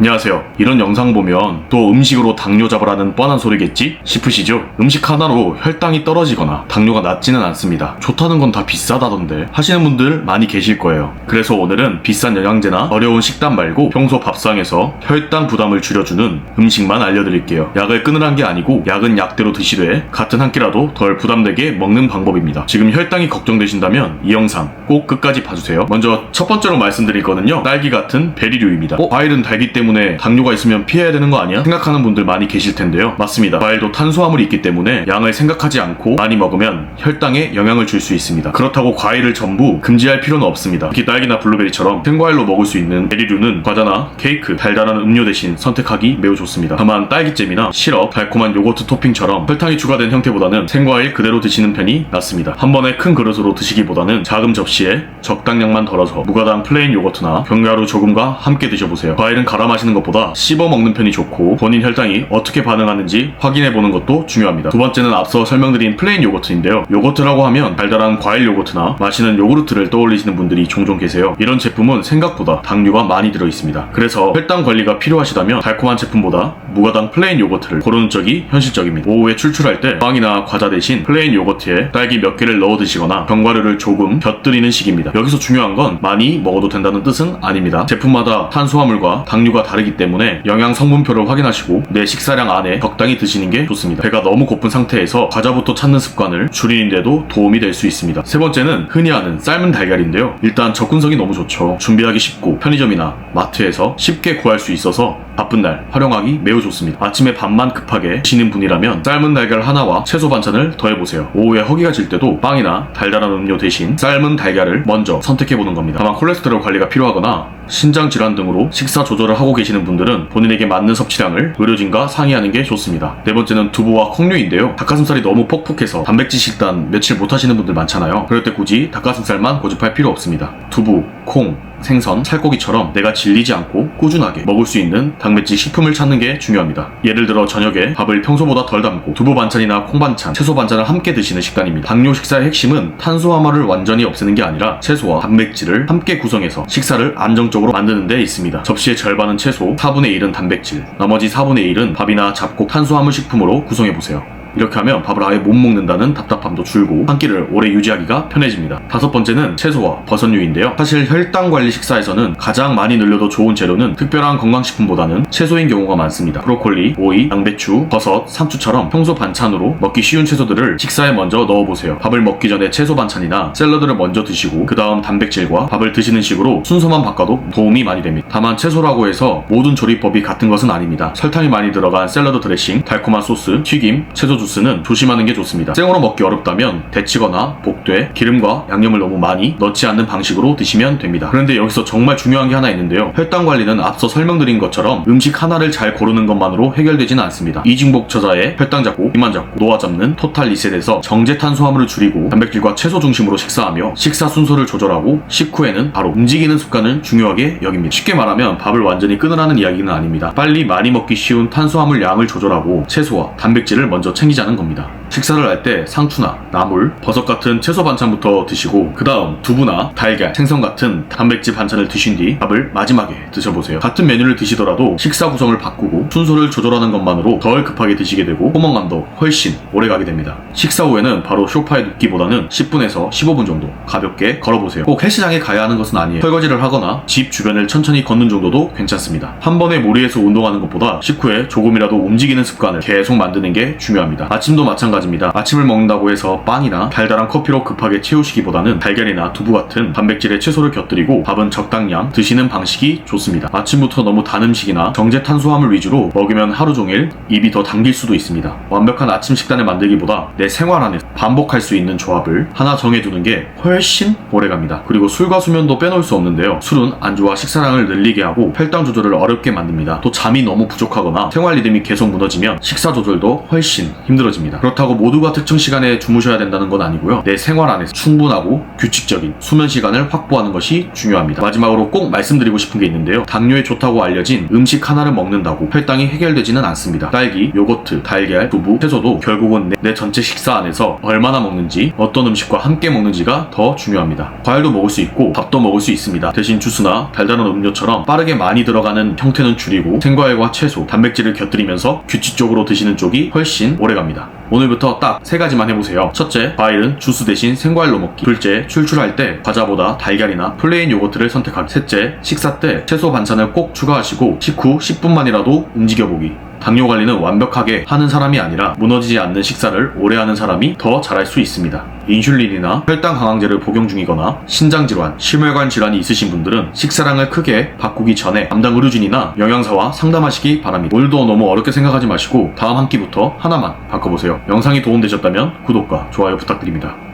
안녕하세요. 이런 영상 보면 또 음식으로 당뇨 잡으라는 뻔한 소리겠지? 싶으시죠? 음식 하나로 혈당이 떨어지거나 당뇨가 낮지는 않습니다. 좋다는 건 다 비싸다던데 하시는 분들 많이 계실 거예요. 그래서 오늘은 비싼 영양제나 어려운 식단 말고 평소 밥상에서 혈당 부담을 줄여주는 음식만 알려드릴게요. 약을 끊으란 게 아니고 약은 약대로 드시되 같은 한 끼라도 덜 부담되게 먹는 방법입니다. 지금 혈당이 걱정되신다면 이 영상 꼭 끝까지 봐주세요. 먼저 첫 번째로 말씀드릴 거는요, 딸기 같은 베리류입니다. 과일은 달기 때문에 당뇨가 있으면 피해야 되는 거 아니야? 생각하는 분들 많이 계실 텐데요. 맞습니다. 과일도 탄수화물이 있기 때문에 양을 생각하지 않고 많이 먹으면 혈당에 영향을 줄 수 있습니다. 그렇다고 과일을 전부 금지할 필요는 없습니다. 특히 딸기나 블루베리처럼 생과일로 먹을 수 있는 베리류는 과자나 케이크, 달달한 음료 대신 선택하기 매우 좋습니다. 다만 딸기잼이나 시럽, 달콤한 요거트 토핑처럼 설탕이 추가된 형태보다는 생과일 그대로 드시는 편이 낫습니다. 한 번에 큰 그릇으로 드시기보다는 작은 접시에 적당량만 덜어서 무가당 플레인 요거트나 견과류 조금과 함께 드셔보세요. 과일은 갈아 마시는 것보다 씹어 먹는 편이 좋고 본인 혈당이 어떻게 반응하는지 확인해보는 것도 중요합니다. 두 번째는 앞서 설명드린 플레인 요거트인데요. 요거트라고 하면 달달한 과일 요거트나 마시는 요구르트를 떠올리시는 분들이 종종 계세요. 이런 제품은 생각보다 당류가 많이 들어있습니다. 그래서 혈당 관리가 필요하시다면 달콤한 제품보다 무가당 플레인 요거트를 고르는 쪽이 현실적입니다. 오후에 출출할 때 빵이나 과자 대신 플레인 요거트에 딸기 몇 개를 넣어 드시거나 견과류를 조금 곁들이는 식입니다. 여기서 중요한 건 많이 먹어도 된다는 뜻은 아닙니다. 제품마다 탄수화물과 당류가 다르기 때문에 영양 성분표를 확인하시고 내 식사량 안에 적당히 드시는 게 좋습니다. 배가 너무 고픈 상태에서 과자부터 찾는 습관을 줄이는데도 도움이 될 수 있습니다. 세 번째는 흔히 하는 삶은 달걀인데요. 일단 접근성이 너무 좋죠. 준비하기 쉽고 편의점이나 마트에서 쉽게 구할 수 있어서 바쁜 날 활용하기 매우 좋습니다. 아침에 밥만 급하게 드시는 분이라면 삶은 달걀 하나와 채소 반찬을 더해보세요. 오후에 허기가 질 때도 빵이나 달달한 음료 대신 삶은 달걀을 먼저 선택해보는 겁니다. 다만 콜레스테롤 관리가 필요하거나 신장 질환 등으로 식사 조절을 하고 계시는 분들은 본인에게 맞는 섭취량을 의료진과 상의하는 게 좋습니다. 네 번째는 두부와 콩류인데요. 닭가슴살이 너무 퍽퍽해서 단백질 식단 며칠 못 하시는 분들 많잖아요. 그럴 때 굳이 닭가슴살만 고집할 필요 없습니다. 두부, 콩, 생선, 살코기처럼 내가 질리지 않고 꾸준하게 먹을 수 있는 단백질 식품을 찾는 게 중요합니다. 예를 들어 저녁에 밥을 평소보다 덜 담고 두부 반찬이나 콩 반찬, 채소 반찬을 함께 드시는 식단입니다. 당뇨 식사의 핵심은 탄수화물을 완전히 없애는 게 아니라 채소와 단백질을 함께 구성해서 식사를 안정적으로 만드는 데 있습니다. 접시의 절반은 채소, 4분의 1은 단백질, 나머지 4분의 1은 밥이나 잡곡 탄수화물 식품으로 구성해보세요. 이렇게 하면 밥을 아예 못 먹는다는 답답함도 줄고 한 끼를 오래 유지하기가 편해집니다. 다섯 번째는 채소와 버섯류인데요. 사실 혈당 관리 식사에서는 가장 많이 늘려도 좋은 재료는 특별한 건강식품보다는 채소인 경우가 많습니다. 브로콜리, 오이, 양배추, 버섯, 상추처럼 평소 반찬으로 먹기 쉬운 채소들을 식사에 먼저 넣어보세요. 밥을 먹기 전에 채소 반찬이나 샐러드를 먼저 드시고 그 다음 단백질과 밥을 드시는 식으로 순서만 바꿔도 도움이 많이 됩니다. 다만 채소라고 해서 모든 조리법이 같은 것은 아닙니다. 설탕이 많이 들어간 샐러드 드레싱, 달콤한 소스, 튀김, 채소 주스는 조심하는 게 좋습니다. 생으로 먹기 어렵다면 데치거나 볶되 기름과 양념을 너무 많이 넣지 않는 방식으로 드시면 됩니다. 그런데 여기서 정말 중요한 게 하나 있는데요. 혈당 관리는 앞서 설명드린 것처럼 음식 하나를 잘 고르는 것만으로 해결되지는 않습니다. 이중복 저자의 혈당 잡고 비만 잡고 노화 잡는 토탈 리셋에서 정제 탄수화물을 줄이고 단백질과 채소 중심으로 식사하며 식사 순서를 조절하고 식후에는 바로 움직이는 습관을 중요하게 여깁니다. 쉽게 말하면 밥을 완전히 끊으라는 이야기는 아닙니다. 빨리 많이 먹기 쉬운 탄수화물 양을 조절하고 채소와 단백질을 먼저 챙기자는 겁니다. 식사를 할 때 상추나 나물, 버섯 같은 채소 반찬부터 드시고 그 다음 두부나 달걀, 생선 같은 단백질 반찬을 드신 뒤 밥을 마지막에 드셔보세요. 같은 메뉴를 드시더라도 식사 구성을 바꾸고 순서를 조절하는 것만으로 덜 급하게 드시게 되고 포만감도 훨씬 오래가게 됩니다. 식사 후에는 바로 소파에 눕기보다는 10분에서 15분 정도 가볍게 걸어보세요. 꼭 헬스장에 가야 하는 것은 아니에요. 설거지를 하거나 집 주변을 천천히 걷는 정도도 괜찮습니다. 한 번에 무리해서 운동하는 것보다 식후에 조금이라도 움직이는 습관을 계속 만드는 게 중요합니다. 아침도 마찬가지입니다. 아침을 먹는다고 해서 빵이나 달달한 커피로 급하게 채우시기보다는 달걀이나 두부 같은 단백질의 채소를 곁들이고 밥은 적당량 드시는 방식이 좋습니다. 아침부터 너무 단 음식이나 정제 탄수화물 위주로 먹으면 하루 종일 입이 더 당길 수도 있습니다. 완벽한 아침 식단을 만들기보다 내 생활 안에서 반복할 수 있는 조합을 하나 정해두는 게 훨씬 오래갑니다. 그리고 술과 수면도 빼놓을 수 없는데요. 술은 안주와 식사량을 늘리게 하고 혈당 조절을 어렵게 만듭니다. 또 잠이 너무 부족하거나 생활 리듬이 계속 무너지면 식사 조절도 훨씬 힘들어집니다. 그렇다고 그렇다고 모두가 특정 시간에 주무셔야 된다는 건 아니고요. 내 생활 안에서 충분하고 규칙적인 수면 시간을 확보하는 것이 중요합니다. 마지막으로 꼭 말씀드리고 싶은 게 있는데요. 당뇨에 좋다고 알려진 음식 하나를 먹는다고 혈당이 해결되지는 않습니다. 딸기, 요거트, 달걀, 두부, 채소도 결국은 내 전체 식사 안에서 얼마나 먹는지, 어떤 음식과 함께 먹는지가 더 중요합니다. 과일도 먹을 수 있고 밥도 먹을 수 있습니다. 대신 주스나 달달한 음료처럼 빠르게 많이 들어가는 형태는 줄이고 생과일과 채소, 단백질을 곁들이면서 규칙적으로 드시는 쪽이 훨씬 오래갑니다. 오늘부터 딱 3가지만 해보세요. 첫째, 과일은 주스 대신 생과일로 먹기. 둘째, 출출할 때 과자보다 달걀이나 플레인 요거트를 선택하기. 셋째, 식사 때 채소 반찬을 꼭 추가하시고 식후 10분만이라도 움직여보기. 당뇨 관리는 완벽하게 하는 사람이 아니라 무너지지 않는 식사를 오래 하는 사람이 더 잘할 수 있습니다. 인슐린이나 혈당 강황제를 복용 중이거나 신장질환, 심혈관 질환이 있으신 분들은 식사량을 크게 바꾸기 전에 담당 의료진이나 영양사와 상담하시기 바랍니다. 오늘도 너무 어렵게 생각하지 마시고 다음 한 끼부터 하나만 바꿔보세요. 영상이 도움되셨다면 구독과 좋아요 부탁드립니다.